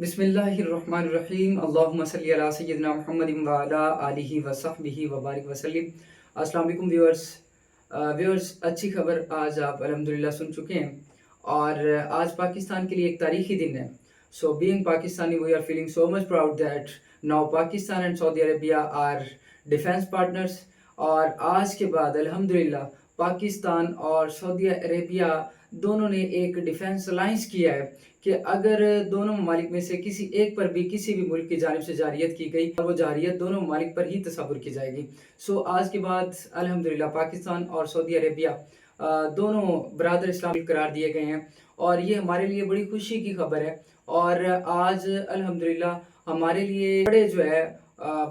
बिस्मिल्लाहिर्रहमानिर्रहीम अल्लाहुम्मा सल्ली अला सय्यिदिना मुहम्मदिन व अला आलिहि व सहबिहि व बारिक वसल्लम। अस्सलाम वालेकुम व्यूअर्स, अच्छी खबर आज आप अल्हम्दुलिल्लाह सुन चुके हैं और आज पाकिस्तान के लिए एक तारीखी दिन है। So being Pakistani we are feeling so much proud that now Pakistan and Saudi Arabia are defence partners. और आज के बाद अल्हम्दुलिल्लाह पाकिस्तान और सऊदी अरेबिया दोनों ने एक डिफेंस अलाइंस किया है कि अगर दोनों ममालिक में से किसी एक पर भी किसी भी मुल्क की जानिब से जारियत की गई और वो जारियत दोनों ममालिक पर ही तस्वुर की जाएगी। सो आज के बाद अल्हम्दुलिल्लाह पाकिस्तान और सऊदी अरेबिया दोनों बरादर इस्लाम करार दिए गए हैं और ये हमारे लिए बड़ी खुशी की खबर है। और आज अल्हम्दुलिल्लाह हमारे लिए बड़े जो है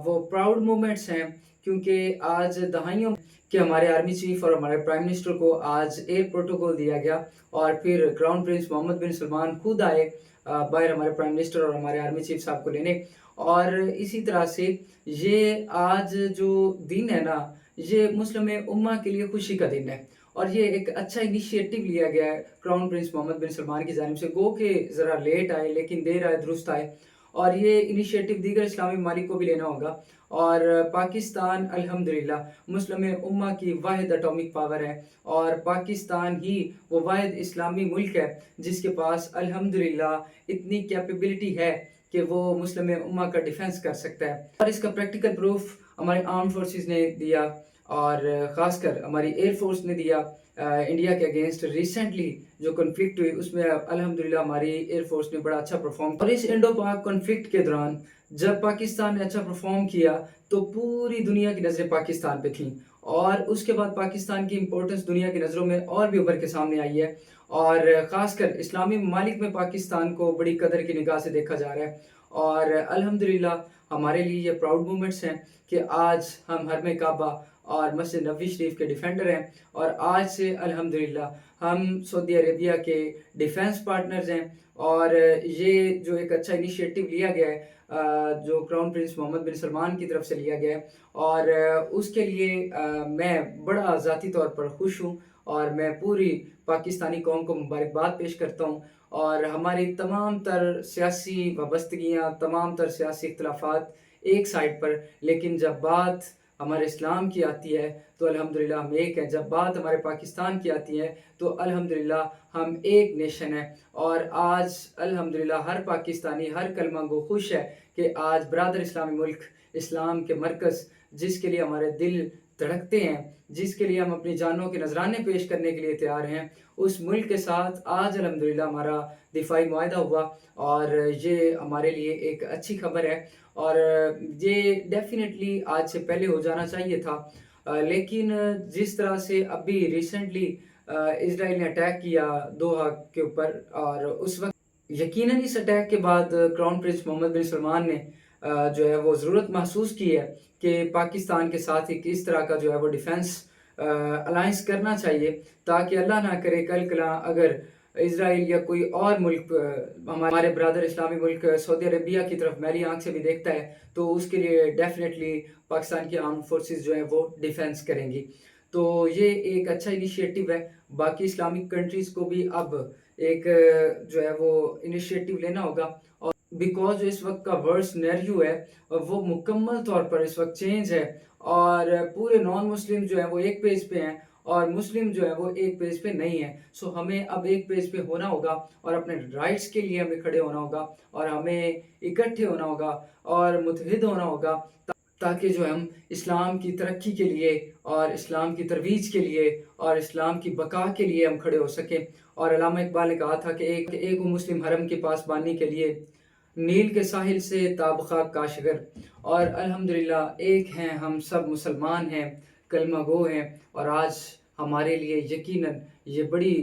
वो प्राउड मोमेंट्स हैं, क्योंकि आज दहाइयों कि हमारे आर्मी चीफ और हमारे प्राइम मिनिस्टर को आज एयर प्रोटोकॉल दिया गया और फिर क्राउन प्रिंस मोहम्मद बिन सलमान खुद आए बाहर हमारे प्राइम मिनिस्टर और हमारे आर्मी चीफ साहब को लेने। और इसी तरह से ये आज जो दिन है ना, ये मुस्लिम उम्मा के लिए खुशी का दिन है और ये एक अच्छा इनिशिएटिव लिया गया है क्राउन प्रिंस मोहम्मद बिन सलमान की जानिब से। गो के ज़रा लेट आए लेकिन देर आए दुरुस्त आए, और ये इनिशिएटिव दीगर इस्लामी ममालिक को भी लेना होगा। और पाकिस्तान अल्हम्दुलिल्लाह मुस्लिम उम्मा की वाहिद एटॉमिक पावर है और पाकिस्तान ही वो वाहिद इस्लामी मुल्क है जिसके पास अल्हम्दुलिल्लाह इतनी कैपेबिलिटी है कि वो मुस्लिम उम्मा का डिफेंस कर सकता है। और इसका प्रैक्टिकल प्रूफ हमारे आर्म फोर्सेस ने दिया और ख़ासकर हमारी एयर फोर्स ने दिया। इंडिया के अगेंस्ट रिसेंटली जो कॉन्फ्लिक्ट हुई उसमें अल्हम्दुलिल्लाह हमारी एयर फोर्स ने बड़ा अच्छा परफॉर्म। और इस इंडो पाक कॉन्फ्लिक्ट के दौरान जब पाकिस्तान ने अच्छा परफॉर्म किया तो पूरी दुनिया की नज़रें पाकिस्तान पे थीं और उसके बाद पाकिस्तान की इम्पोर्टेंस दुनिया की नज़रों में और भी उभर के सामने आई है और ख़ासकर इस्लामी ममालिक में पाकिस्तान को बड़ी कदर की निगाह से देखा जा रहा है। और अल्हम्दुलिल्लाह हमारे लिए ये प्राउड मोमेंट्स हैं कि आज हम हरम काबा और मस्जिद नबवी शरीफ के डिफेंडर हैं और आज से अल्हम्दुलिल्लाह हम सऊदी अरेबिया के डिफेंस पार्टनर्स हैं। और ये जो एक अच्छा इनिशिएटिव लिया गया है जो क्राउन प्रिंस मोहम्मद बिन सलमान की तरफ से लिया गया है और उसके लिए मैं बड़ा ज़ाती तौर पर खुश हूँ और मैं पूरी पाकिस्तानी कौम को मुबारकबाद पेश करता हूँ। और हमारी तमाम तर सियासी वाबस्तगियाँ, तमाम तर सियासी इख्तलाफात एक साइड पर, लेकिन जब बात हमारे इस्लाम की आती है तो अल्हम्दुलिल्लाह हम एक हैं। जब बात हमारे पाकिस्तान की आती है तो अल्हम्दुलिल्लाह हम एक नेशन है। और आज अल्हम्दुलिल्लाह हर पाकिस्तानी, हर कलमा गो खुश है कि आज बरादर इस्लामी मुल्क, इस्लाम के मरकज़, जिसके लिए हमारे दिल धड़कते हैं, जिसके लिए हम अपनी जानों के नजराने पेश करने के लिए तैयार हैं, उस मुल्क के साथ आज अल्हम्दुलिल्लाह हमारा दिफाई मुआहदा हुआ और ये हमारे लिए एक अच्छी खबर है। और ये डेफिनेटली आज से पहले हो जाना चाहिए था, लेकिन जिस तरह से अभी रिसेंटली इसराइल ने अटैक किया दोहा के ऊपर और उस वक्त यकीनन इस अटैक के बाद क्राउन प्रिंस मोहम्मद बिन सलमान ने जो है वो ज़रूरत महसूस की है कि पाकिस्तान के साथ एक इस तरह का जो है वो डिफेंस अलाइंस करना चाहिए, ताकि अल्लाह ना करे कल कला अगर इसराइल या कोई और मुल्क हमारे ब्रदर इस्लामी मुल्क सऊदी अरेबिया की तरफ मैली आंख से भी देखता है तो उसके लिए डेफिनेटली पाकिस्तान की आर्म फोर्सेस जो है वो डिफेंस करेंगी। तो ये एक अच्छा इनिशिएटिव है। बाकी इस्लामिक कंट्रीज़ को भी अब एक जो है वो इनिशिएटिव लेना होगा और बिकॉज जो इस वक्त का वर्ल्ड सिनेरियो है वो मुकम्मल तौर पर इस वक्त चेंज है और पूरे नॉन मुस्लिम जो है वो एक पेज पे हैं और मुस्लिम जो है वो एक पेज पे नहीं है। सो हमें अब एक पेज पे होना होगा और अपने राइट्स के लिए हमें खड़े होना होगा और हमें इकट्ठे होना होगा और मुत्तहिद होना होगा, ताकि जो हम इस्लाम की तरक्की के लिए और इस्लाम की तरवीज के लिए और इस्लाम की बका के लिए हम खड़े हो सकें। और अल्लामा इकबाल ने कहा था कि एक मुस्लिम हरम के पास बानी के लिए नील के साहिल से ताबखा काशगर। और अल्हम्दुलिल्लाह एक हैं, हम सब मुसलमान हैं, कलमा गो हैं। और आज हमारे लिए यकीनन ये बड़ी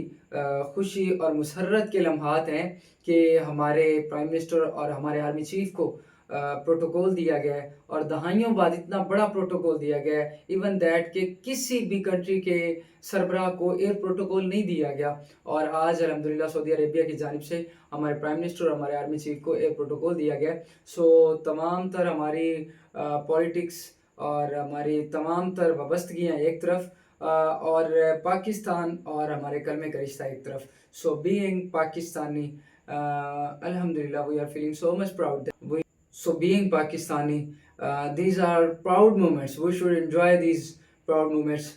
खुशी और मुसर्रत के लम्हात हैं कि हमारे प्राइम मिनिस्टर और हमारे आर्मी चीफ को प्रोटोकॉल दिया गया है और दहाइयों बाद इतना बड़ा प्रोटोकॉल दिया गया है, इवन दैट कि किसी भी कंट्री के सरबराह को एयर प्रोटोकॉल नहीं दिया गया। और आज अल्हम्दुलिल्लाह सऊदी अरेबिया की जानिब से हमारे प्राइम मिनिस्टर और हमारे आर्मी चीफ को एयर प्रोटोकॉल दिया गया। सो तमाम तर हमारी पॉलिटिक्स और हमारी तमाम तर वाबस्तगियाँ एक तरफ और पाकिस्तान और हमारे कलमे का रिश्ता एक तरफ। सो being Pakistani Alhamdulillah, we are feeling so much proud that so being Pakistani, these are proud moments. We should enjoy these proud moments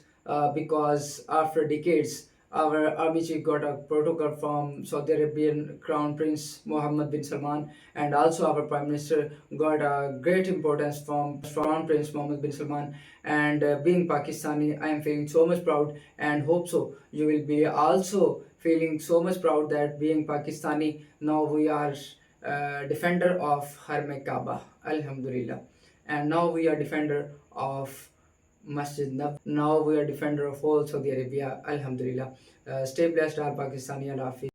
because after decades, our army chief got a protocol from Saudi Arabian Crown Prince Mohammed bin Salman, and also our Prime Minister got a great importance from Crown Prince Mohammed bin Salman. And being Pakistani, I am feeling so much proud, and hope so you will be also feeling so much proud that being Pakistani, now we are defender of Harme Kaaba, Alhamdulillah. And now we are defender of Masjid Nab. Now we are defender of all Saudi Arabia, Alhamdulillah. Stay blessed, all Pakistani, Allah Hafiz.